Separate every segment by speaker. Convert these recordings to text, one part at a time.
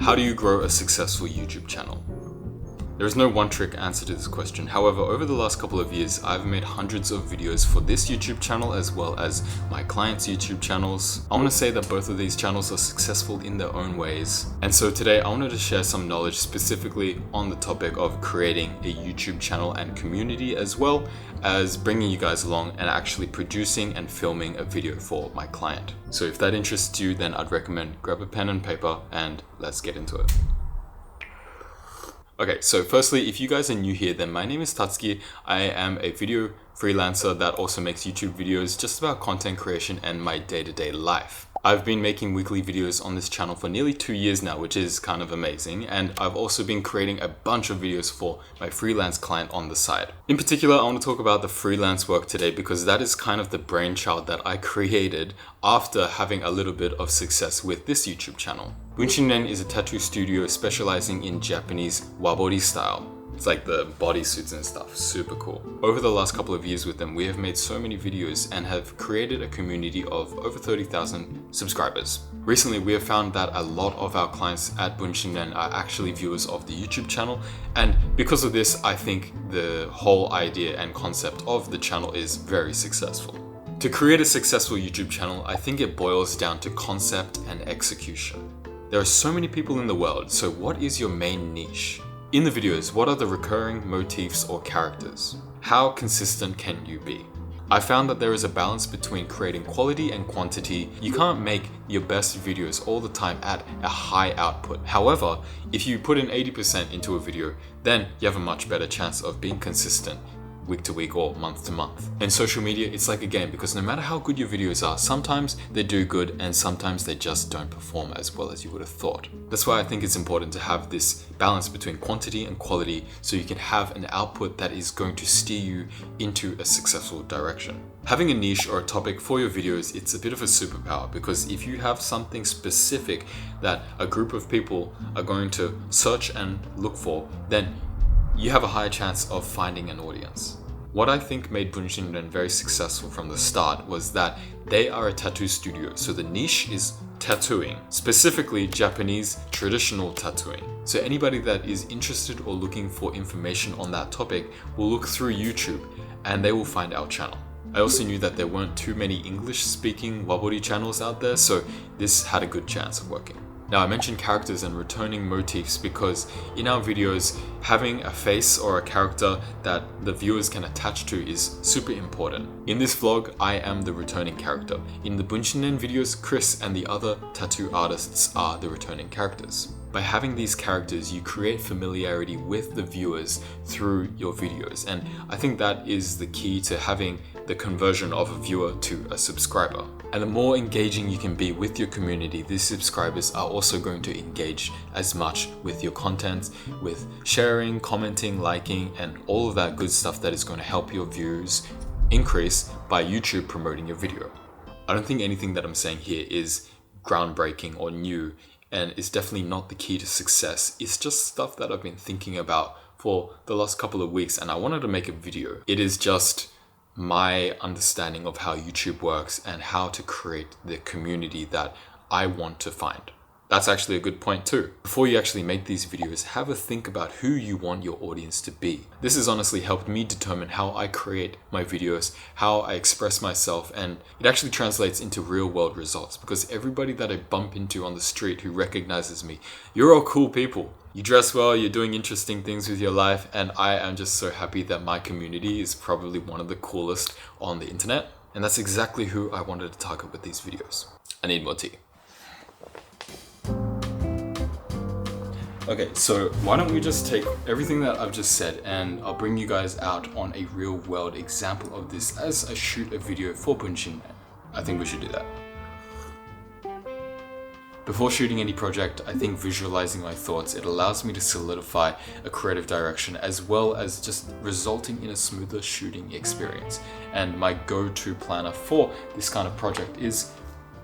Speaker 1: How do you grow a successful YouTube channel? There is no one-trick answer to this question. However, over the last couple of years, I've made hundreds of videos for this YouTube channel as well as my clients' YouTube channels. I want to say that both of these channels are successful in their own ways. And so today I wanted to share some knowledge specifically on the topic of creating a YouTube channel and community, as well as bringing you guys along and actually producing and filming a video for my client. So if that interests you, then I'd recommend grab a pen and paper and let's get into it. Okay, so firstly, if you guys are new here, then my name is Tatsuki. I am a video freelancer that also makes YouTube videos just about content creation and my day-to-day life. I've been making weekly videos on this channel for nearly 2 years now, which is kind of amazing. And I've also been creating a bunch of videos for my freelance client on the side. In particular, I want to talk about the freelance work today because that is kind of the brainchild that I created after having a little bit of success with this YouTube channel. Bunshin is a tattoo studio specializing in Japanese wabori style. It's like the bodysuits and stuff, super cool. Over the last couple of years with them, we have made so many videos and have created a community of over 30,000 subscribers. Recently, we have found that a lot of our clients at Bunshin are actually viewers of the YouTube channel. And because of this, I think the whole idea and concept of the channel is very successful. To create a successful YouTube channel, I think it boils down to concept and execution. There are so many people in the world, so what is your main niche? In the videos, what are the recurring motifs or characters? How consistent can you be? I found that there is a balance between creating quality and quantity. You can't make your best videos all the time at a high output. However, if you put in 80% into a video, then you have a much better chance of being consistent week to week or month to month. In social media, it's like a game because no matter how good your videos are, sometimes they do good and sometimes they just don't perform as well as you would have thought. That's why I think it's important to have this balance between quantity and quality so you can have an output that is going to steer you into a successful direction. Having a niche or a topic for your videos, it's a bit of a superpower because if you have something specific that a group of people are going to search and look for, then you have a higher chance of finding an audience. What I think made Bunshin very successful from the start was that they are a tattoo studio, so the niche is tattooing, specifically Japanese traditional tattooing. So anybody that is interested or looking for information on that topic will look through YouTube and they will find our channel. I also knew that there weren't too many English-speaking wabori channels out there, so this had a good chance of working. Now, I mentioned characters and returning motifs because in our videos, having a face or a character that the viewers can attach to is super important. In this vlog, I am the returning character. In the Bunshin videos, Chris and the other tattoo artists are the returning characters. By having these characters, you create familiarity with the viewers through your videos. And I think that is the key to having the conversion of a viewer to a subscriber. And the more engaging you can be with your community, these subscribers are also going to engage as much with your content, with sharing, commenting, liking, and all of that good stuff that is going to help your views increase by YouTube promoting your video. I don't think anything that I'm saying here is groundbreaking or new, and it's definitely not the key to success. It's just stuff that I've been thinking about for the last couple of weeks, and I wanted to make a video. It is just my understanding of how YouTube works and how to create the community that I want to find. That's actually a good point too. Before you actually make these videos, have a think about who you want your audience to be. This has honestly helped me determine how I create my videos, how I express myself, and it actually translates into real world results because everybody that I bump into on the street who recognizes me, you're all cool people. You dress well, you're doing interesting things with your life, and I am just so happy that my community is probably one of the coolest on the internet. And that's exactly who I wanted to target with these videos. I need more tea. Okay, so why don't we just take everything that I've just said and I'll bring you guys out on a real world example of this as I shoot a video for Bunshin. I think we should do that. Before shooting any project, I think visualizing my thoughts, it allows me to solidify a creative direction as well as just resulting in a smoother shooting experience. And my go-to planner for this kind of project is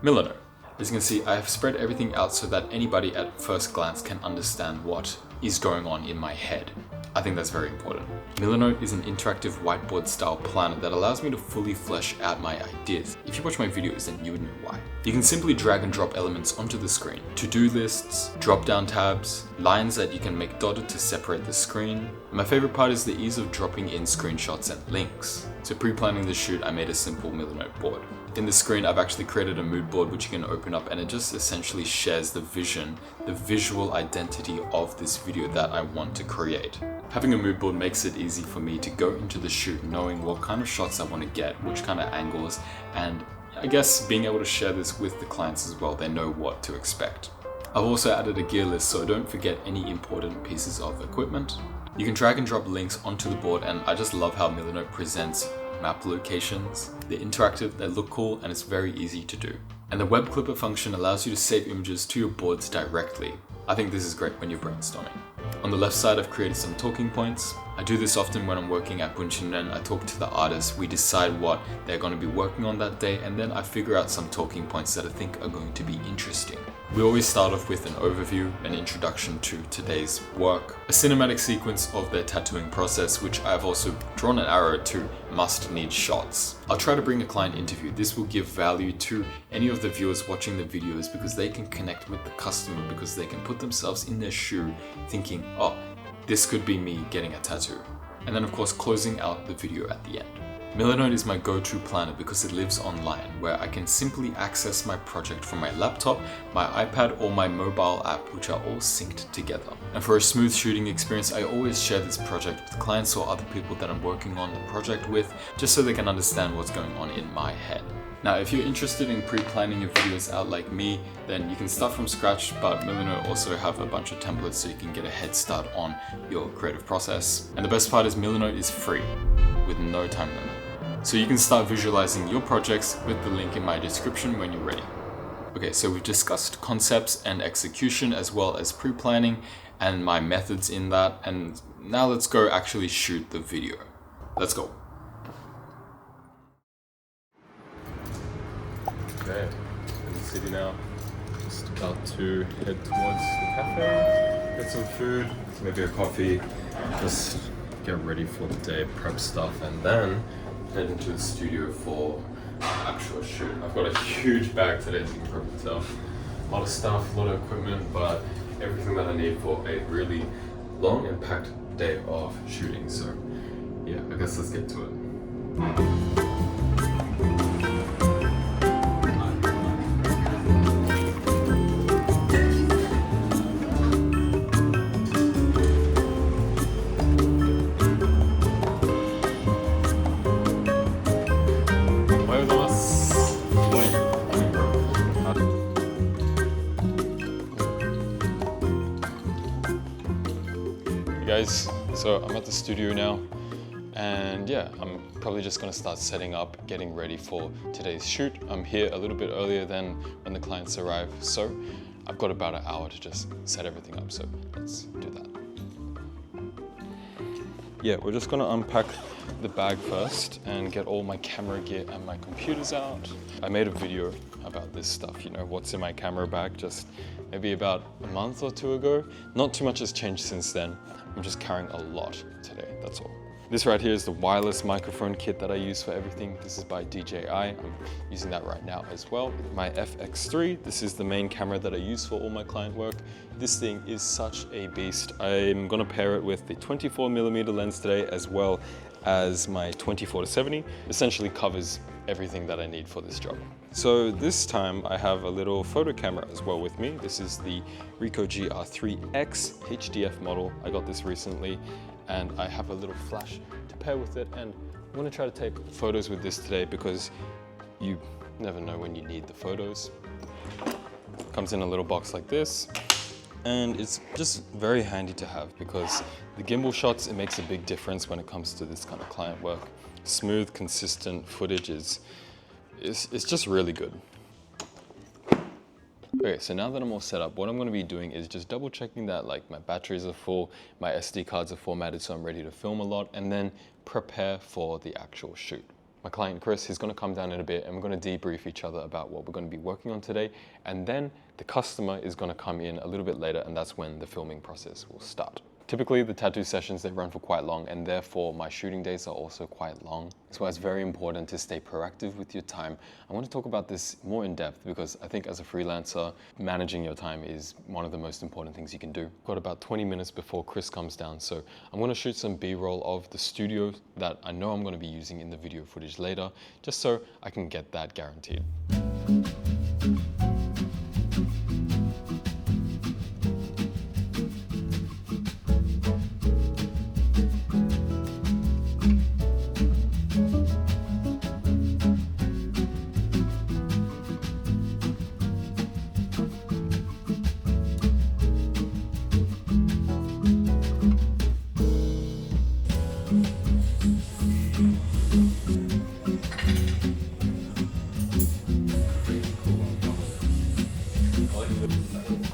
Speaker 1: Milano. As you can see, I have spread everything out so that anybody at first glance can understand what is going on in my head. I think that's very important. Millernote is an interactive whiteboard style planner that allows me to fully flesh out my ideas. If you watch my videos, then you would know why. You can simply drag and drop elements onto the screen. To-do lists, drop-down tabs, lines that you can make dotted to separate the screen. And my favorite part is the ease of dropping in screenshots and links. So pre-planning the shoot, I made a simple Millernote board. In the screen, I've actually created a mood board which you can open up, and it just essentially shares the vision, the visual identity of this video that I want to create. Having a mood board makes it easy for me to go into the shoot knowing what kind of shots I want to get, which kind of angles, and I guess being able to share this with the clients as well, they know what to expect. I've also added a gear list so don't forget any important pieces of equipment. You can drag and drop links onto the board, and I just love how Millernote presents map locations. They're interactive, they look cool, and it's very easy to do. And the web clipper function allows you to save images to your boards directly. I think this is great when you're brainstorming. On the left side, I've created some talking points. I do this often when I'm working at Bunshinden. I talk to the artists, we decide what they're going to be working on that day, and then I figure out some talking points that I think are going to be interesting. We always start off with an overview, an introduction to today's work, a cinematic sequence of their tattooing process, which I've also drawn an arrow to must-need shots. I'll try to bring a client interview. This will give value to any of the viewers watching the videos because they can connect with the customer, because they can put themselves in their shoe thinking, oh, this could be me getting a tattoo. And then of course closing out the video at the end. Millernote is my go-to planner because it lives online, where I can simply access my project from my laptop, my iPad, or my mobile app, which are all synced together. And for a smooth shooting experience, I always share this project with clients or other people that I'm working on the project with, just so they can understand what's going on in my head. Now, if you're interested in pre-planning your videos out like me, then you can start from scratch, but Millernote also have a bunch of templates so you can get a head start on your creative process. And the best part is Millernote is free, with no time limit. So you can start visualizing your projects with the link in my description when you're ready. Okay, so we've discussed concepts and execution as well as pre-planning and my methods in that, and now let's go actually shoot the video. Let's go. Okay, in the city now, just about to head towards the cafe, get some food, maybe a coffee, just get ready for the day, prep stuff, and then head into the studio for the actual shoot. I've got a huge bag today, as you can probably tell. A lot of stuff, a lot of equipment, but everything that I need for a really long and packed day of shooting. So yeah, I guess let's get to it. Guys, so I'm at the studio now, and yeah, I'm probably just gonna start setting up, getting ready for today's shoot. I'm here a little bit earlier than when the clients arrive, so I've got about an hour to just set everything up, so let's do that. Yeah, we're just gonna unpack the bag first and get all my camera gear and my computers out. I made a video about this stuff, you know, what's in my camera bag, just maybe about a month or two ago. Not too much has changed since then. I'm just carrying a lot today, that's all. This right here is the wireless microphone kit that I use for everything. This is by DJI. I'm using that right now as well. My FX3, this is the main camera that I use for all my client work. This thing is such a beast. I'm gonna pair it with the 24mm lens today, as well as my 24-70. Essentially covers everything that I need for this job. So this time I have a little photo camera as well with me. This is the Ricoh GR3X HDF model. I got this recently, and I have a little flash to pair with it, and I'm gonna try to take photos with this today because you never know when you need the photos. Comes in a little box like this, and it's just very handy to have because the gimbal shots, it makes a big difference when it comes to this kind of client work. Smooth, consistent footage it's just really good. Okay, so now that I'm all set up, what I'm going to be doing is just double checking that like my batteries are full, my SD cards are formatted so I'm ready to film a lot, and then prepare for the actual shoot. My client Chris, he's going to come down in a bit and we're going to debrief each other about what we're going to be working on today, and then the customer is going to come in a little bit later, and that's when the filming process will start. Typically, the tattoo sessions, they run for quite long, and therefore my shooting days are also quite long. That's why it's very important to stay proactive with your time. I want to talk about this more in depth because I think as a freelancer, managing your time is one of the most important things you can do. Got about 20 minutes before Chris comes down, so I'm going to shoot some B-roll of the studio that I know I'm going to be using in the video footage later, just so I can get that guaranteed.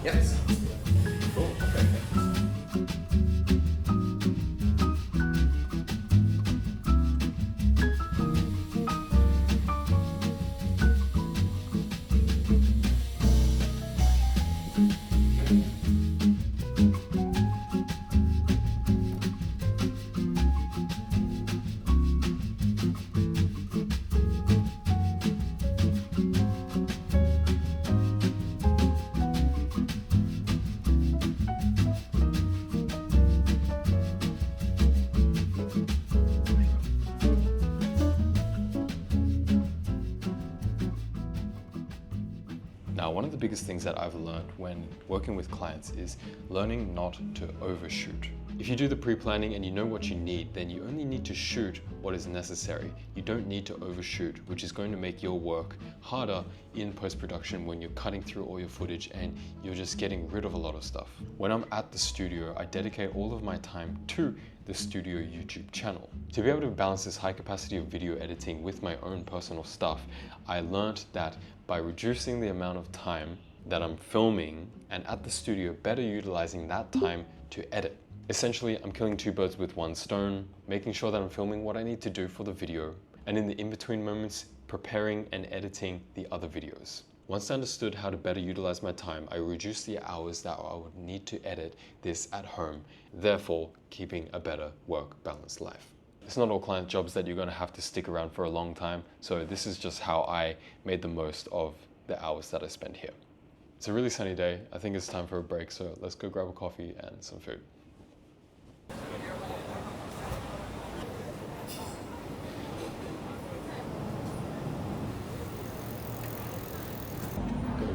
Speaker 2: Yes. Cool. Okay.
Speaker 1: Now, one of the biggest things that I've learned when working with clients is learning not to overshoot. If you do the pre-planning and you know what you need, then you only need to shoot what is necessary. You don't need to overshoot, which is going to make your work harder in post-production when you're cutting through all your footage and you're just getting rid of a lot of stuff. When I'm at the studio, I dedicate all of my time to the studio YouTube channel. To be able to balance this high capacity of video editing with my own personal stuff, I learned that by reducing the amount of time that I'm filming and at the studio, better utilizing that time to edit. Essentially, I'm killing two birds with one stone, making sure that I'm filming what I need to do for the video, and in the in-between moments, preparing and editing the other videos. Once I understood how to better utilize my time, I reduced the hours that I would need to edit this at home, therefore keeping a better work-balanced life. It's not all client jobs that you're going to have to stick around for a long time, so this is just how I made the most of the hours that I spent here. It's a really sunny day. I think it's time for a break, so let's go grab a coffee and some food.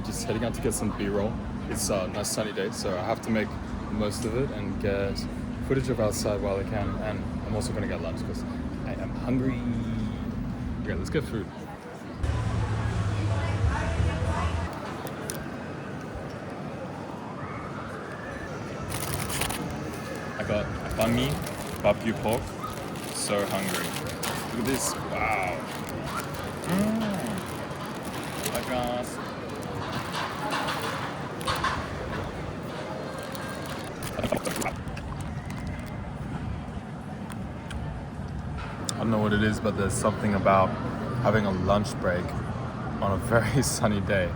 Speaker 1: Just heading out to get some B-roll. It's a nice sunny day, so I have to make the most of it and get footage of outside while I can, and I'm also going to get lunch because I am hungry. Okay, let's get food. I got banh mi, barbecue pork. So hungry. Look at this. Wow. I got I don't know what it is, but there's something about having a lunch break on a very sunny day,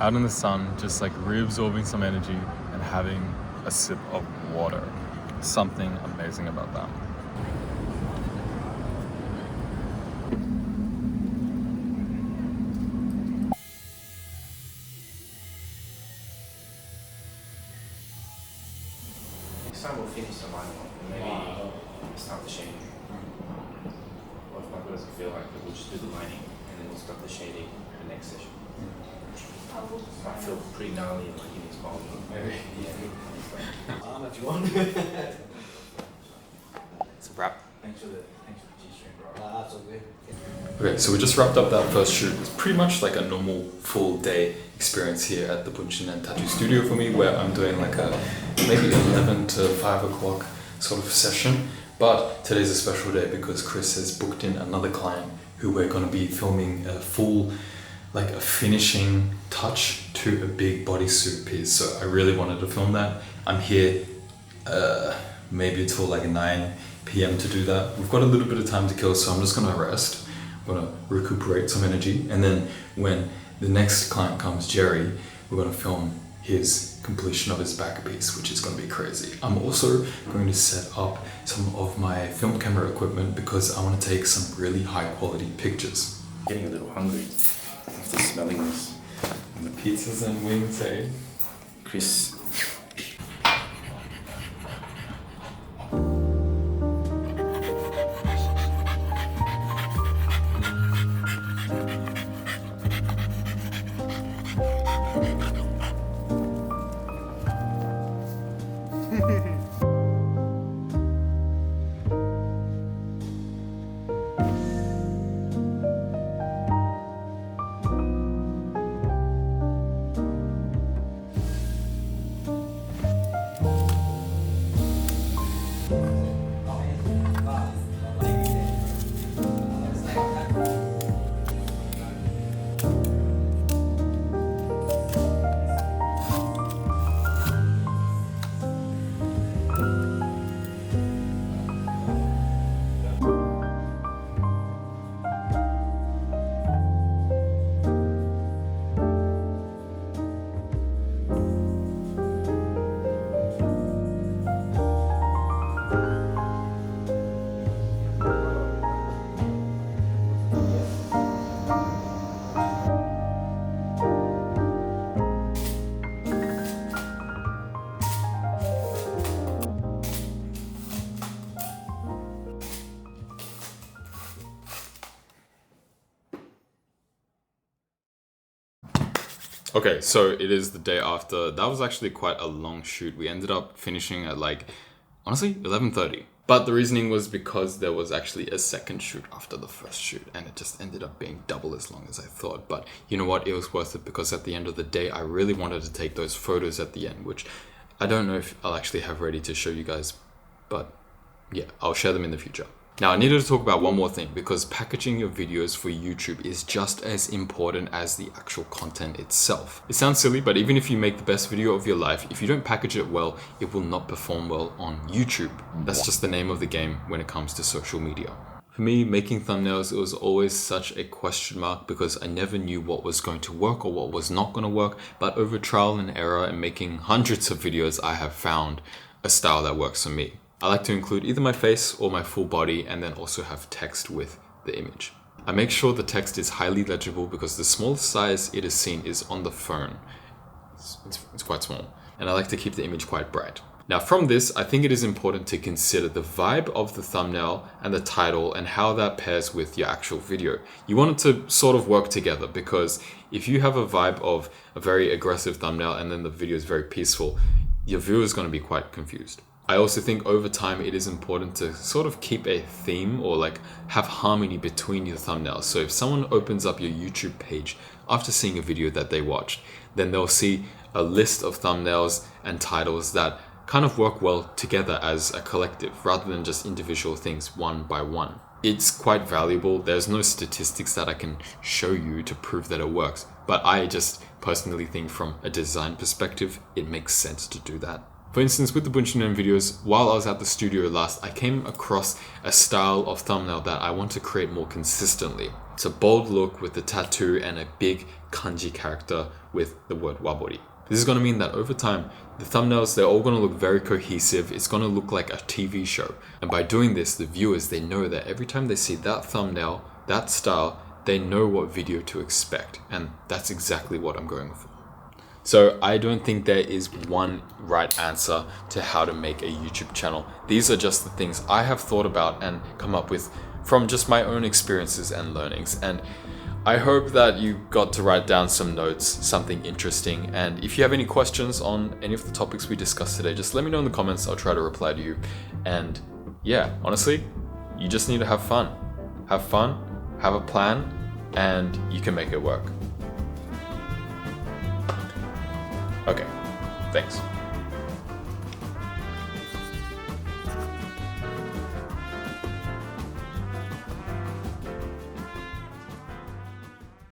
Speaker 1: out in the sun, just like reabsorbing some energy and having a sip of water. Something amazing about that.
Speaker 2: Next time we'll finish the line one, and maybe start the shading. Or if my girl doesn't feel like it, we'll just do the lining and then we'll start the shading in the next session. Might feel pretty gnarly in like in this ball. Maybe. Yeah. If you want.
Speaker 1: It's a wrap.
Speaker 2: Thanks for the G-string, bro.
Speaker 3: That's okay.
Speaker 1: Okay, so we just wrapped up that first shoot. It's pretty much like a normal full day experience here at the Bunshin and Tattoo Studio for me, where I'm doing like a maybe 11 to 5 o'clock sort of session. But today's a special day because Chris has booked in another client who we're going to be filming a full, like a finishing touch to a big bodysuit piece. So I really wanted to film that. I'm here maybe till like 9 p.m. to do that. We've got a little bit of time to kill, so I'm just gonna rest. I'm gonna recuperate some energy, and then when the next client comes, Jerry, we're gonna film his completion of his back piece, which is going to be crazy. I'm also going to set up some of my film camera equipment because I want to take some really high quality pictures.
Speaker 2: Getting a little hungry after smelling this.
Speaker 1: And the pizzas and wings, eh?
Speaker 2: Chris.
Speaker 1: Okay, so it is the day after. That was actually quite a long shoot. We ended up finishing at like, honestly, 11:30. But the reasoning was because there was actually a second shoot after the first shoot, and it just ended up being double as long as I thought. But you know what? It was worth it because at the end of the day, I really wanted to take those photos at the end, which I don't know if I'll actually have ready to show you guys, but yeah, I'll share them in the future. Now, I needed to talk about one more thing because packaging your videos for YouTube is just as important as the actual content itself. It sounds silly, but even if you make the best video of your life, if you don't package it well, it will not perform well on YouTube. That's just the name of the game when it comes to social media. For me, making thumbnails, it was always such a question mark because I never knew what was going to work or what was not going to work. But over trial and error and making hundreds of videos, I have found a style that works for me. I like to include either my face or my full body and then also have text with the image. I make sure the text is highly legible because the smallest size it is seen is on the phone. It's quite small. And I like to keep the image quite bright. Now from this, I think it is important to consider the vibe of the thumbnail and the title and how that pairs with your actual video. You want it to sort of work together because if you have a vibe of a very aggressive thumbnail and then the video is very peaceful, your viewer is going to be quite confused. I also think over time it is important to sort of keep a theme or like have harmony between your thumbnails. So if someone opens up your YouTube page after seeing a video that they watched, then they'll see a list of thumbnails and titles that kind of work well together as a collective rather than just individual things one by one. It's quite valuable. There's no statistics that I can show you to prove that it works, but I just personally think from a design perspective, it makes sense to do that. For instance, with the Bunshinen videos, while I was at the studio last, I came across a style of thumbnail that I want to create more consistently. It's a bold look with the tattoo and a big kanji character with the word wabori. This is going to mean that over time, the thumbnails, they're all going to look very cohesive. It's going to look like a TV show. And by doing this, the viewers, they know that every time they see that thumbnail, that style, they know what video to expect. And that's exactly what I'm going for. So I don't think there is one right answer to how to make a YouTube channel. These are just the things I have thought about and come up with from just my own experiences and learnings. And I hope that you got to write down some notes, something interesting. And if you have any questions on any of the topics we discussed today, just let me know in the comments. I'll try to reply to you. And yeah, honestly, you just need to have fun. Have fun, have a plan, and you can make it work. Okay, thanks.